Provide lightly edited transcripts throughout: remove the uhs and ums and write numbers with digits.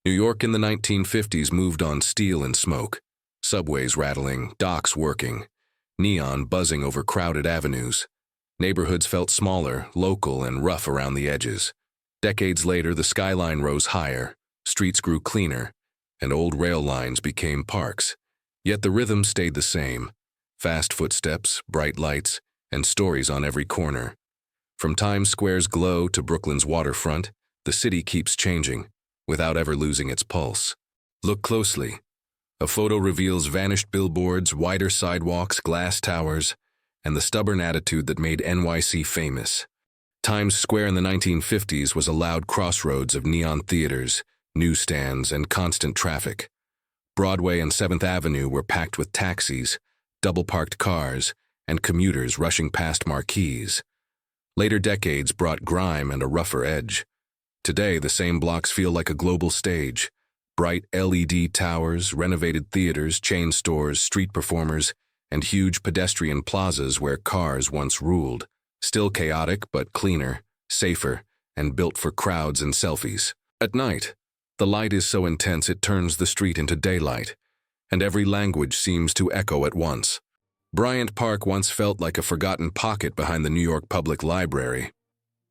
New York in the 1950s moved on steel and smoke, subways rattling, docks working, neon buzzing over crowded avenues. Neighborhoods felt smaller, local, and rough around the edges. Decades later, the skyline rose higher, streets grew cleaner, and old rail lines became parks. Yet the rhythm stayed the same: fast footsteps, bright lights, and stories on every corner. From Times Square's glow to Brooklyn's waterfront, the city keeps changing, without ever losing its pulse. Look closely. A photo reveals vanished billboards, wider sidewalks, glass towers, and the stubborn attitude that made NYC famous. Times Square in the 1950s was a loud crossroads of neon theaters, newsstands, and constant traffic. Broadway and 7th Avenue were packed with taxis, double-parked cars, and commuters rushing past marquees. Later decades brought grime and a rougher edge. Today, the same blocks feel like a global stage. Bright LED towers, renovated theaters, chain stores, street performers, and huge pedestrian plazas where cars once ruled. Still chaotic, but cleaner, safer, and built for crowds and selfies. At night, the light is so intense it turns the street into daylight, and every language seems to echo at once. Bryant Park once felt like a forgotten pocket behind the New York Public Library.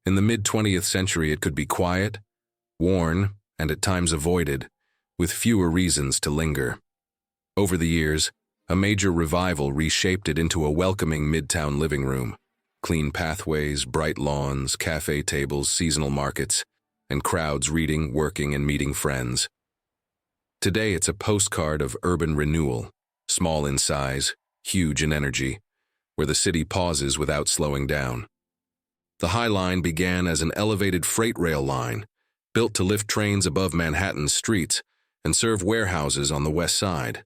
In the mid-20th century, it could be quiet, worn, and at times avoided, with fewer reasons to linger. Over the years, a major revival reshaped it into a welcoming midtown living room. Clean pathways, bright lawns, cafe tables, seasonal markets, and crowds reading, working, and meeting friends. Today, it's a postcard of urban renewal, small in size, huge in energy, where the city pauses without slowing down. The High Line began as an elevated freight rail line, built to lift trains above Manhattan's streets and serve warehouses on the west side.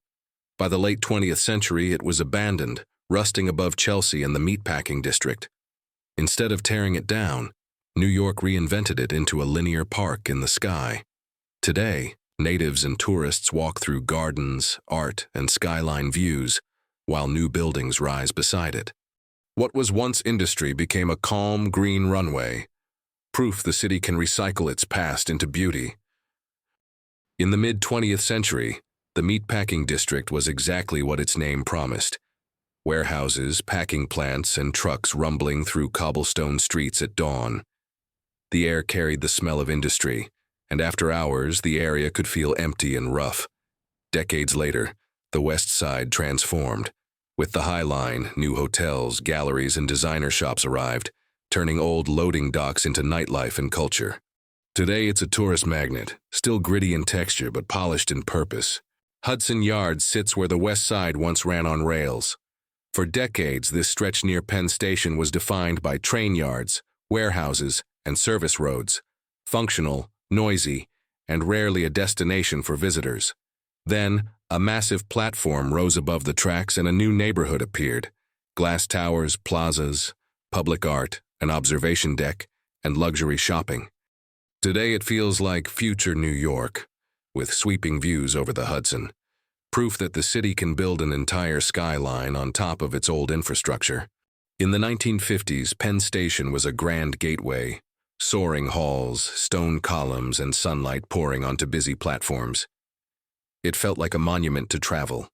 By the late 20th century, it was abandoned, rusting above Chelsea and the meatpacking district. Instead of tearing it down, New York reinvented it into a linear park in the sky. Today, natives and tourists walk through gardens, art, and skyline views, while new buildings rise beside it. What was once industry became a calm, green runway, proof the city can recycle its past into beauty. In the mid-20th century, the meatpacking district was exactly what its name promised. Warehouses, packing plants, and trucks rumbling through cobblestone streets at dawn. The air carried the smell of industry, and after hours, the area could feel empty and rough. Decades later, the West Side transformed. With the High Line, new hotels, galleries, and designer shops arrived, turning old loading docks into nightlife and culture. Today, it's a tourist magnet, still gritty in texture but polished in purpose. Hudson Yards sits where the West Side once ran on rails. For decades, this stretch near Penn Station was defined by train yards, warehouses, and service roads, functional, noisy, and rarely a destination for visitors. Then, a massive platform rose above the tracks and a new neighborhood appeared. Glass towers, plazas, public art, an observation deck, and luxury shopping. Today it feels like future New York, with sweeping views over the Hudson. Proof that the city can build an entire skyline on top of its old infrastructure. In the 1950s, Penn Station was a grand gateway, soaring halls, stone columns, and sunlight pouring onto busy platforms. It felt like a monument to travel.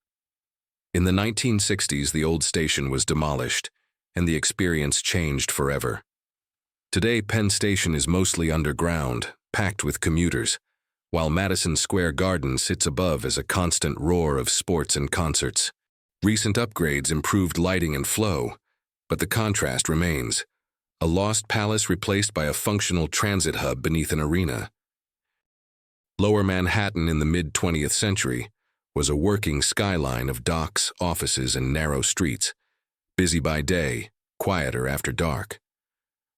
In the 1960s, the old station was demolished, and the experience changed forever. Today, Penn Station is mostly underground, packed with commuters, while Madison Square Garden sits above as a constant roar of sports and concerts. Recent upgrades improved lighting and flow, but the contrast remains. A lost palace replaced by a functional transit hub beneath an arena. Lower Manhattan in the mid-20th century was a working skyline of docks, offices, and narrow streets, busy by day, quieter after dark.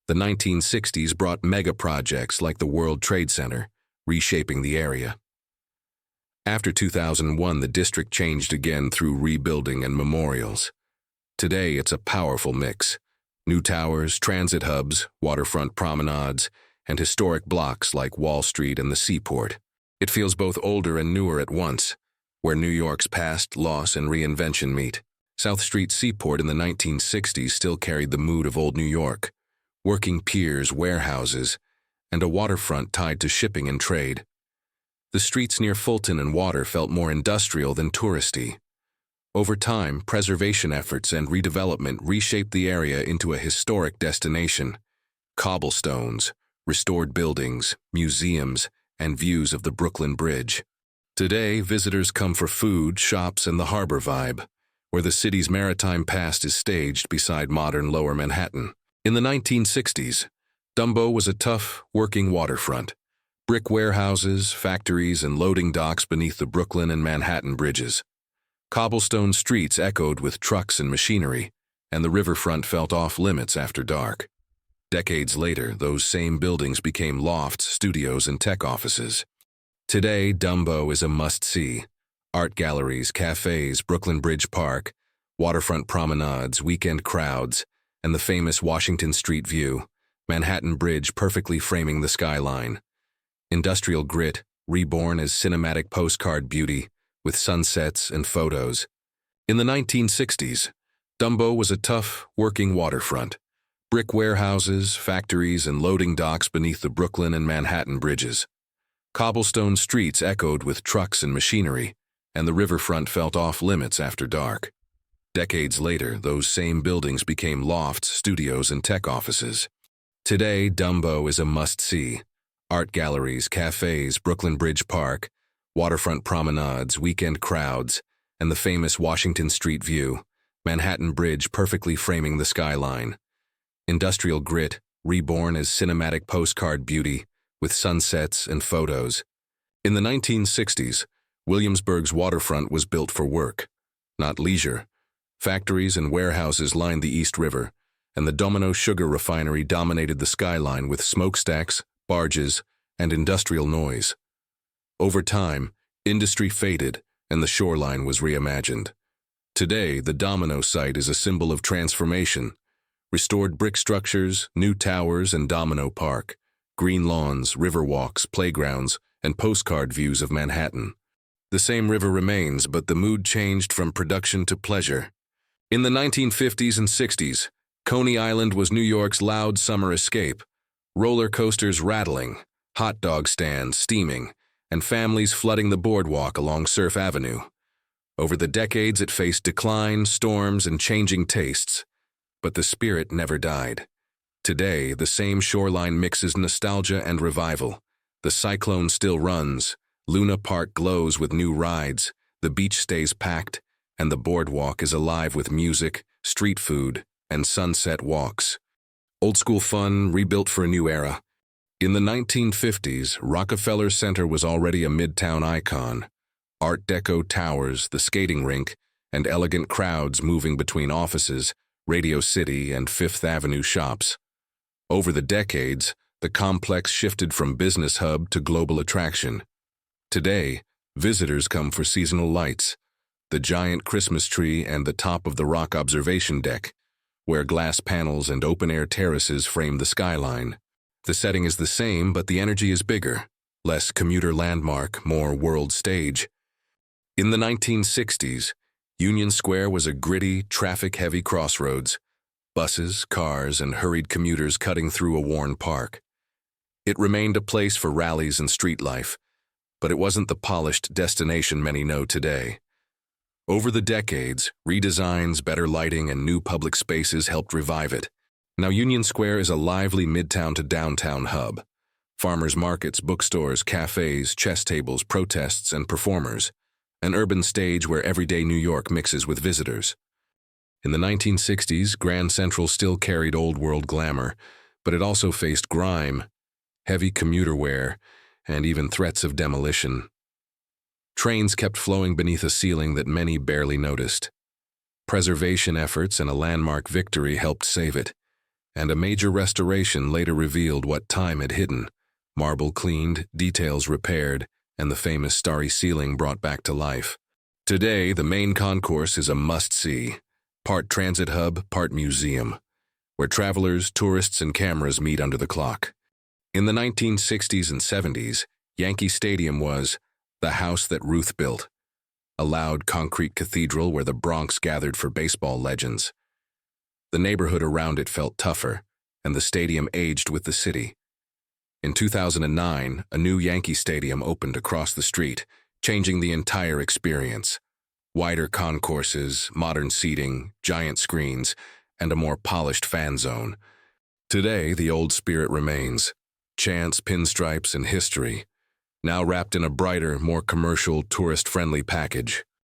The 1960s brought mega projects like the World Trade Center, reshaping the area. After 2001, the district changed again through rebuilding and memorials. Today, it's a powerful mix. New towers, transit hubs, waterfront promenades, and historic blocks like Wall Street and the Seaport. It feels both older and newer at once, where New York's past, loss, and reinvention meet. South Street Seaport in the 1960s still carried the mood of old New York. Working piers, warehouses, and a waterfront tied to shipping and trade. The streets near Fulton and Water felt more industrial than touristy. Over time, preservation efforts and redevelopment reshaped the area into a historic destination. Cobblestones, restored buildings, museums, and views of the Brooklyn Bridge. Today, visitors come for food, shops, and the harbor vibe, where the city's maritime past is staged beside modern Lower Manhattan. In the 1960s, Dumbo was a tough, working waterfront. Brick warehouses, factories, and loading docks beneath the Brooklyn and Manhattan bridges. Cobblestone streets echoed with trucks and machinery, and the riverfront felt off-limits after dark. Decades later, those same buildings became lofts, studios, and tech offices. Today, Dumbo is a must-see. Art galleries, cafes, Brooklyn Bridge Park, waterfront promenades, weekend crowds, and the famous Washington Street view, Manhattan Bridge perfectly framing the skyline. Industrial grit, reborn as cinematic postcard beauty, with sunsets and photos. In the 1960s, Dumbo was a tough, working waterfront. Brick warehouses, factories, and loading docks beneath the Brooklyn and Manhattan bridges. Cobblestone streets echoed with trucks and machinery, and the riverfront felt off-limits after dark. Decades later, those same buildings became lofts, studios, and tech offices. Today, Dumbo is a must-see. Art galleries, cafes, Brooklyn Bridge Park, waterfront promenades, weekend crowds, and the famous Washington Street view, Manhattan Bridge perfectly framing the skyline. Industrial grit, reborn as cinematic postcard beauty, with sunsets and photos. In the 1960s, Williamsburg's waterfront was built for work, not leisure. Factories and warehouses lined the East River, and the Domino sugar refinery dominated the skyline with smokestacks, barges, and industrial noise. Over time, industry faded, and the shoreline was reimagined. Today, the Domino site is a symbol of transformation. Restored brick structures, new towers, and Domino Park, green lawns, river walks, playgrounds, and postcard views of Manhattan. The same river remains, but the mood changed from production to pleasure. In the 1950s and 60s, Coney Island was New York's loud summer escape. Roller coasters rattling, hot dog stands steaming, and families flooding the boardwalk along Surf Avenue. Over the decades, it faced decline, storms, and changing tastes. But the spirit never died. Today, the same shoreline mixes nostalgia and revival. The Cyclone still runs, Luna Park glows with new rides, the beach stays packed, and the boardwalk is alive with music, street food, and sunset walks. Old-school fun rebuilt for a new era. In the 1950s, Rockefeller Center was already a midtown icon. Art Deco towers, the skating rink, and elegant crowds moving between offices, Radio City, and Fifth Avenue shops. Over the decades, the complex shifted from business hub to global attraction. Today, visitors come for seasonal lights, the giant Christmas tree and the top of the Rock observation deck, where glass panels and open-air terraces frame the skyline. The setting is the same, but the energy is bigger. Less commuter landmark, more world stage. In the 1960s, Union Square was a gritty, traffic-heavy crossroads. Buses, cars, and hurried commuters cutting through a worn park. It remained a place for rallies and street life, but it wasn't the polished destination many know today. Over the decades, redesigns, better lighting, and new public spaces helped revive it. Now Union Square is a lively midtown to downtown hub. Farmers markets, bookstores, cafes, chess tables, protests, and performers. An urban stage where everyday New York mixes with visitors. In the 1960s, Grand Central still carried old-world glamour, but it also faced grime, heavy commuter wear, and even threats of demolition. Trains kept flowing beneath a ceiling that many barely noticed. Preservation efforts and a landmark victory helped save it, and a major restoration later revealed what time had hidden. Marble cleaned, details repaired, and the famous starry ceiling brought back to life. Today, the main concourse is a must-see, part transit hub, part museum, where travelers, tourists, and cameras meet under the clock. In the 1960s and 70s, Yankee Stadium was the house that Ruth built, a loud concrete cathedral where the Bronx gathered for baseball legends. The neighborhood around it felt tougher, and the stadium aged with the city. In 2009, a new Yankee Stadium opened across the street, changing the entire experience. Wider concourses, modern seating, giant screens, and a more polished fan zone. Today, the old spirit remains. Chants, pinstripes, and history, now wrapped in a brighter, more commercial, tourist-friendly package.